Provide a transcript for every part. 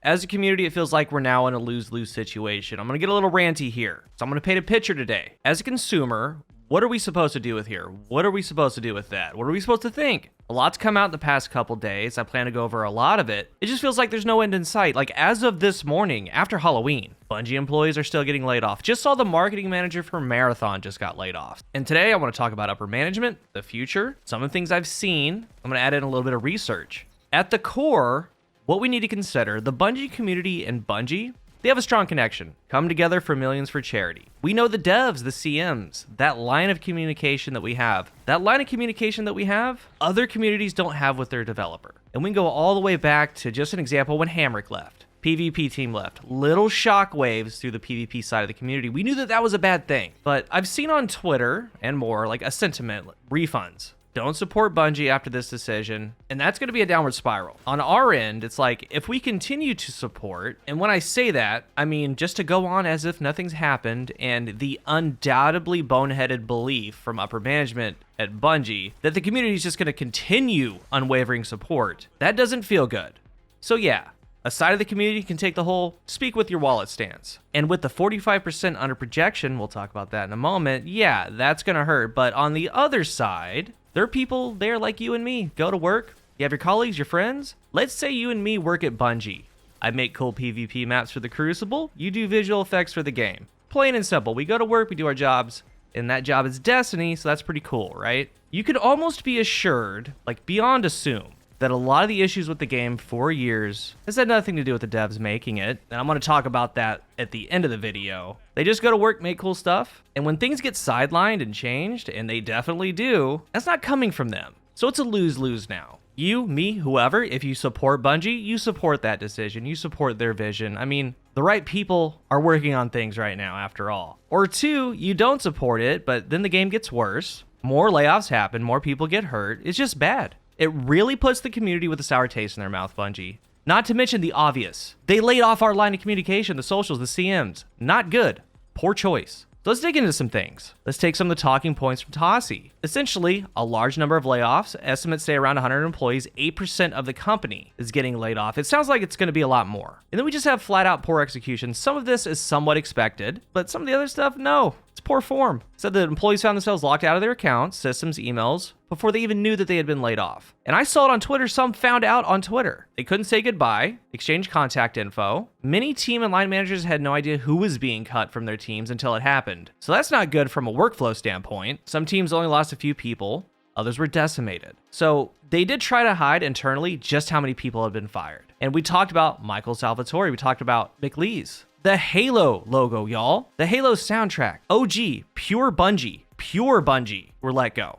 As a community, it feels like we're now in a lose-lose situation. I'm going to get a little ranty here. So I'm going to paint a picture today. As a consumer, what are we supposed to do with here? What are we supposed to do with that? What are we supposed to think? A lot's come out in the past couple days. I plan to go over a lot of it. It just feels like there's no end in sight. Like as of this morning, after Halloween, Bungie employees are still getting laid off. Just saw the marketing manager for Marathon just got laid off. And today I want to talk about upper management, the future, some of the things I've seen. I'm going to add in a little bit of research. At the core, what we need to consider, the Bungie community and Bungie, they have a strong connection. Come together for millions for charity. We know the devs, the CMs, that line of communication that we have. That line of communication that we have, other communities don't have with their developer. And we can go all the way back to just an example when Hamrick left. PvP team left. Little shockwaves through the PvP side of the community. We knew that that was a bad thing. But I've seen on Twitter and more like a sentiment, refunds. Don't support Bungie after this decision, and that's going to be a downward spiral. On our end, it's like, if we continue to support, and when I say that, I mean just to go on as if nothing's happened, and the undoubtedly boneheaded belief from upper management at Bungie that the community is just going to continue unwavering support, that doesn't feel good. So yeah, a side of the community can take the whole speak with your wallet stance. And with the 45% under projection, we'll talk about that in a moment, yeah, that's going to hurt. But on the other side, there are people there like you and me. Go to work. You have your colleagues, your friends. Let's say you and me work at Bungie. I make cool PvP maps for the Crucible. You do visual effects for the game. Plain and simple. We go to work, we do our jobs, and that job is Destiny, so that's pretty cool, right? You could almost be assured, like beyond assume, that a lot of the issues with the game for years has had nothing to do with the devs making it. And I'm going to talk about that at the end of the video. They just go to work, make cool stuff. And when things get sidelined and changed, and they definitely do, that's not coming from them. So it's a lose-lose now. You, me, whoever, if you support Bungie, you support that decision. You support their vision. I mean, the right people are working on things right now, after all. Or two, you don't support it, but then the game gets worse. More layoffs happen, more people get hurt. It's just bad. It really puts the community with a sour taste in their mouth, Bungie. Not to mention the obvious. They laid off our line of communication, the socials, the CMs. Not good. Poor choice. So let's dig into some things. Let's take some of the talking points from Tassi. Essentially, a large number of layoffs. Estimates say around 100 employees, 8% of the company is getting laid off. It sounds like it's going to be a lot more. And then we just have flat out poor execution. Some of this is somewhat expected, but some of the other stuff, no. It's poor form. Said that employees found themselves locked out of their accounts, systems, emails, before they even knew that they had been laid off. And I saw it on Twitter. Some found out on Twitter. They couldn't say goodbye, exchange contact info. Many team and line managers had no idea who was being cut from their teams until it happened. So that's not good from a workflow standpoint. Some teams only lost a few people. Others were decimated. So they did try to hide internally just how many people had been fired. And we talked about Michael Salvatore. We talked about McLeese. The Halo logo, y'all. The Halo soundtrack. OG, pure Bungie were let go.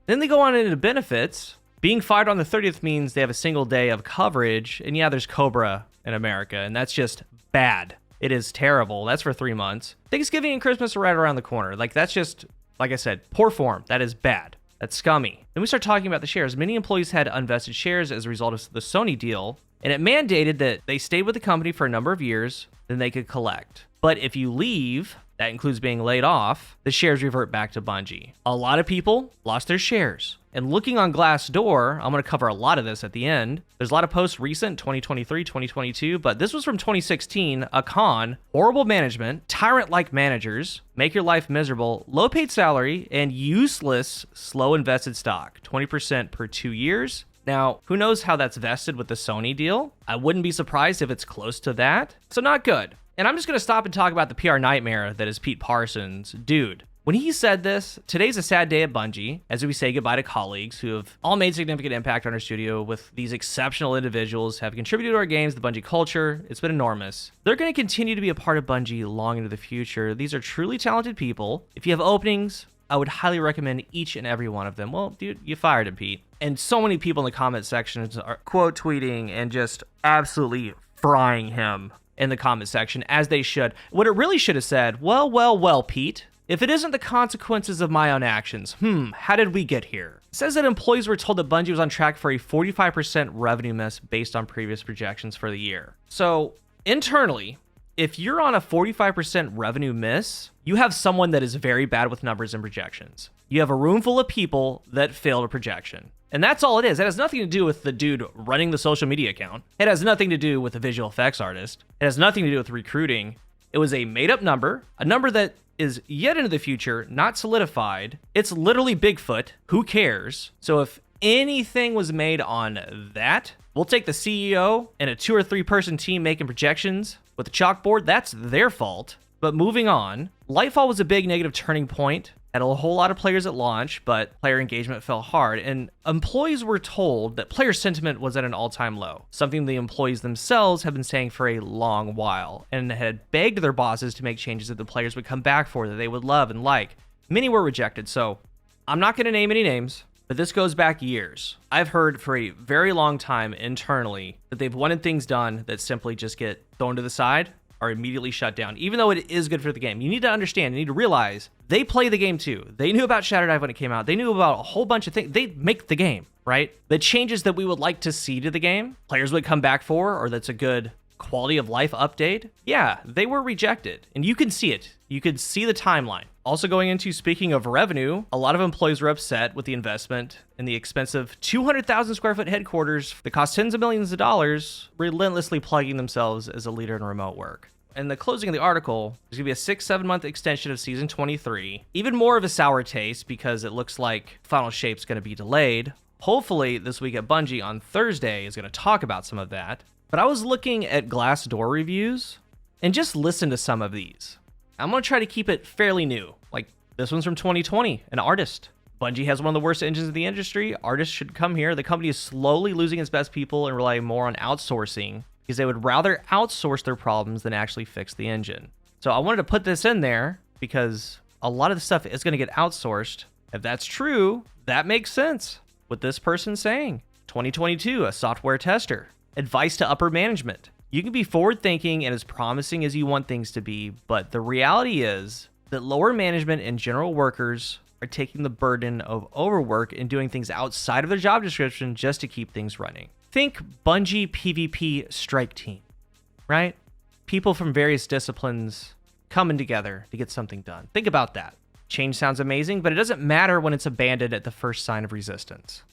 Then they go on into benefits. Being fired on the 30th means they have a single day of coverage. And yeah, there's Cobra in America, and that's just bad. It is terrible. That's for 3 months. Thanksgiving and Christmas are right around the corner. Like, that's just, like I said, poor form. That is bad. That's scummy. Then we start talking about the shares. Many employees had unvested shares as a result of the Sony deal, and it mandated that they stayed with the company for a number of years, then they could collect. But if you leave, that includes being laid off, the shares revert back to Bungie. A lot of people lost their shares. And looking on Glassdoor, I'm going to cover a lot of this at the end. There's a lot of posts recent, 2023, 2022, but this was from 2016. A con, horrible management, tyrant-like managers, make your life miserable, low paid salary, and useless, slow invested stock, 20% per 2 years. Now, who knows how that's vested with the Sony deal? I wouldn't be surprised if it's close to that. So not good. And I'm just going to stop and talk about the PR nightmare that is Pete Parsons. Dude, when he said this, today's a sad day at Bungie, as we say goodbye to colleagues who have all made significant impact on our studio with these exceptional individuals, have contributed to our games, the Bungie culture. It's been enormous. They're going to continue to be a part of Bungie long into the future. These are truly talented people. If you have openings, I would highly recommend each and every one of them. Well, dude, you fired him, Pete. And so many people in the comment sections are quote tweeting and just absolutely frying him in the comment section, as they should. What it really should have said, well, Pete, if it isn't the consequences of my own actions, how did we get here? It says that employees were told that Bungie was on track for a 45% revenue miss based on previous projections for the year. So internally, if you're on a 45% revenue miss, you have someone that is very bad with numbers and projections. You have a room full of people that failed a projection. And that's all it is. It has nothing to do with the dude running the social media account. It has nothing to do with the visual effects artist. It has nothing to do with recruiting. It was a made-up number, a number that is yet into the future, not solidified. It's literally Bigfoot. Who cares? So if anything was made on that, we'll take the CEO and a 2 or 3 person team making projections with a chalkboard. That's their fault. But moving on, Lightfall was a big negative turning point. Had a whole lot of players at launch, but player engagement fell hard, and employees were told that player sentiment was at an all-time low, something the employees themselves have been saying for a long while, and had begged their bosses to make changes that the players would come back for, that they would love and like. Many were rejected, so I'm not going to name any names, but this goes back years. I've heard for a very long time internally that they've wanted things done that simply just get thrown to the side or immediately shut down, even though it is good for the game. You need to understand, you need to realize, they play the game too. They knew about Shadow Dive when it came out. They knew about a whole bunch of things. They make the game, right? The changes that we would like to see to the game, players would come back for, or that's a good quality of life update. Yeah, they were rejected, and you can see it. You could see the timeline. Also going into, speaking of revenue, a lot of employees were upset with the investment in the expensive 200,000 square foot headquarters that cost tens of millions of dollars, relentlessly plugging themselves as a leader in remote work. In the closing of the article, there's going to be a 6-7 month extension of Season 23. Even more of a sour taste because it looks like Final Shape's going to be delayed. Hopefully, This Week at Bungie on Thursday is going to talk about some of that. But I was looking at Glassdoor reviews and just listen to some of these. I'm going to try to keep it fairly new. Like, this one's from 2020, an artist. Bungie has one of the worst engines in the industry. Artists should come here. The company is slowly losing its best people and relying more on outsourcing because they would rather outsource their problems than actually fix the engine. So I wanted to put this in there because a lot of the stuff is going to get outsourced. If that's true, that makes sense. What this person's saying. 2022, a software tester. Advice to upper management. You can be forward-thinking and as promising as you want things to be, but the reality is that lower management and general workers are taking the burden of overwork and doing things outside of their job description just to keep things running. Think Bungie PvP strike team, right? People from various disciplines coming together to get something done. Think about that. Change sounds amazing, but it doesn't matter when it's abandoned at the first sign of resistance.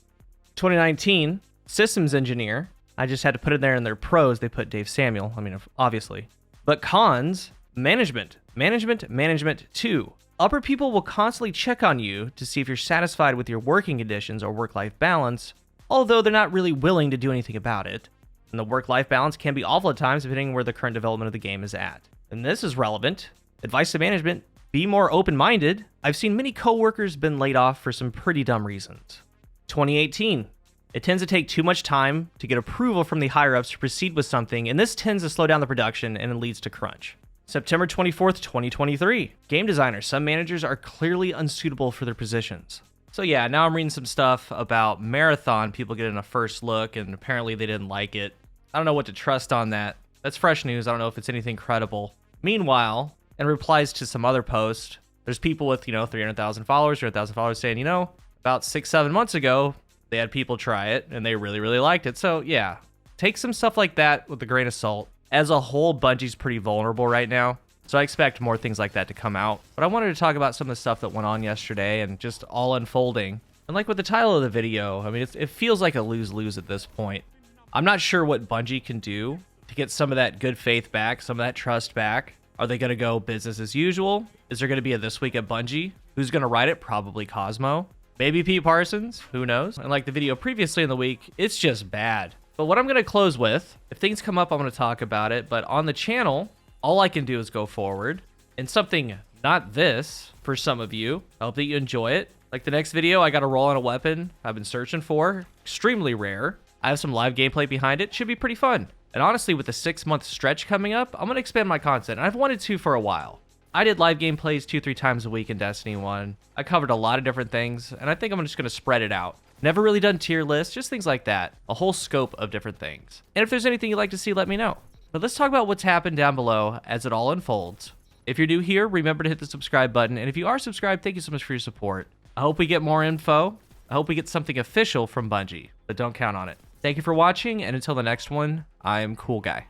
2019, systems engineer. I just had to put it there in their pros. They put Dave Samuel. I mean, obviously. But cons, management. Management 2. Upper people will constantly check on you to see if you're satisfied with your working conditions or work-life balance, although they're not really willing to do anything about it. And the work-life balance can be awful at times depending on where the current development of the game is at. And this is relevant. Advice to management, be more open-minded. I've seen many coworkers been laid off for some pretty dumb reasons. 2018. It tends to take too much time to get approval from the higher-ups to proceed with something, and this tends to slow down the production and it leads to crunch. September 24th, 2023. Game designers. Some managers are clearly unsuitable for their positions. So yeah, now I'm reading some stuff about Marathon. People getting a first look, and apparently they didn't like it. I don't know what to trust on that. That's fresh news. I don't know if it's anything credible. Meanwhile, in replies to some other posts, there's people with, 300,000 followers, 300,000 followers saying, about 6-7 months ago, they had people try it, and they really, really liked it. So yeah, take some stuff like that with a grain of salt. As a whole, Bungie's pretty vulnerable right now, so I expect more things like that to come out. But I wanted to talk about some of the stuff that went on yesterday and just all unfolding. And like with the title of the video, I mean, it feels like a lose-lose at this point. I'm not sure what Bungie can do to get some of that good faith back, some of that trust back. Are they going to go business as usual? Is there going to be a This Week at Bungie? Who's going to write it? Probably Cosmo. Maybe Pete Parsons, who knows? And like the video previously in the week, it's just bad. But what I'm going to close with, if things come up, I'm going to talk about it. But on the channel, all I can do is go forward. And something not this for some of you. I hope that you enjoy it. Like the next video, I got a roll on a weapon I've been searching for. Extremely rare. I have some live gameplay behind it. Should be pretty fun. And honestly, with the 6-month stretch coming up, I'm going to expand my content. And I've wanted to for a while. I did live gameplays 2-3 times a week in Destiny 1. I covered a lot of different things, and I think I'm just going to spread it out. Never really done tier lists, just things like that. A whole scope of different things. And if there's anything you'd like to see, let me know. But let's talk about what's happened down below as it all unfolds. If you're new here, remember to hit the subscribe button. And if you are subscribed, thank you so much for your support. I hope we get more info. I hope we get something official from Bungie, but don't count on it. Thank you for watching, and until the next one, I'm CoolGuy.